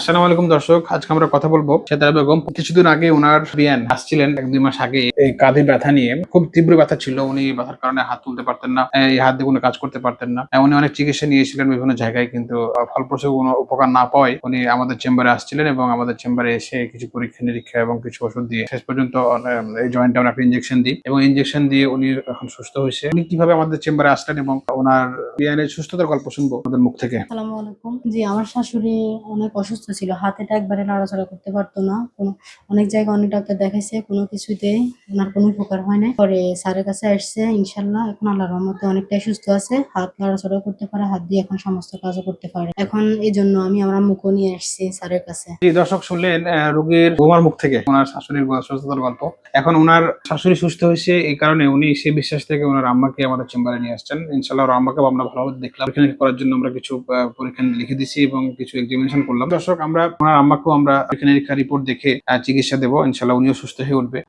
আসসালামু আলাইকুম দর্শক, আজকে আমরা কথা বলবো সেতারা বেগম। কিছুদিন আগে ওনার বিয়ান আসছিলেন, 1-2 মাস আগে এই কাঁধে ব্যথা নিয়ে। খুব তীব্র ব্যথা ছিল, উনি ব্যথার কারণে হাত তুলতে পারতেন না, এই হাত দিয়ে কোনো কাজ করতে পারতেন না। উনি অনেক চিকিৎসা নিয়েছিলেন বিভিন্ন জায়গায়, কিন্তু ফলপ্রসূ কোনো উপকার না পাওয়ায় উনি আমাদের চেম্বারে আসছিলেন এবং আমাদের চেম্বারে এসে কিছু পরীক্ষা নিরীক্ষা এবং কিছু ওষুধ দিয়ে শেষ পর্যন্ত এই জয়েন্টে আমরা একটা ইনজেকশন দিই এবং ইনজেকশন দিয়ে উনি এখন সুস্থ হয়েছে। উনি কিভাবে আমাদের চেম্বারে আসলেন এবং ওনার বিয়ানের সুস্থতার গল্প শুনবো ওদের মুখ থেকে। আসসালামু আলাইকুম। জি, আমার শাশুড়ি অনেক অসুস্থ ছিল। হাতেটা একবারে নাড়াচাড়া করতে পারতো না। অনেক জায়গায় অনেক ডাক্তার দেখাইছে, কোনো কিছুতেই ওনার কোনো উপকার হয় নাই। পরে স্যারের কাছে আসছে, ইনশাল্লাহ এখন আল্লাহর রহমতে অনেকটাই সুস্থ আছে। হাত নাড়াচাড়াও করতে পারে, হাত দিয়ে এখন সমস্ত কাজও করতে পারে। এখন এজন্য আমি আমার আম্মুকেও নিয়ে আসছি স্যারের কাছে। জি দর্শক, শুনলেন রোগীর বৌমার মুখ থেকে ওনার শাশুড়ির সুস্থতার গল্প। এখন ওনার শাশুড়ি সুস্থ হয়েছে, এই কারণে উনি সেই বিশ্বাস থেকে ওনার আম্মাকে আমাদের চেম্বারে নিয়ে আসছেন। ইনশাল্লাহ ওর আম্মাকে আমরা ভালোভাবে দেখলাম, পরীক্ষা করার জন্য আমরা কিছু পরীক্ষা লিখে দিছি এবং কিছু এক্সামিনেশন করলাম। দর্শক, আমরা ওনার আম্মাকেও আমরা পরীক্ষা নিরীক্ষা রিপোর্ট দেখে চিকিৎসা দেবো, ইনশাল্লাহ উনিও সুস্থ হয়ে উঠবে।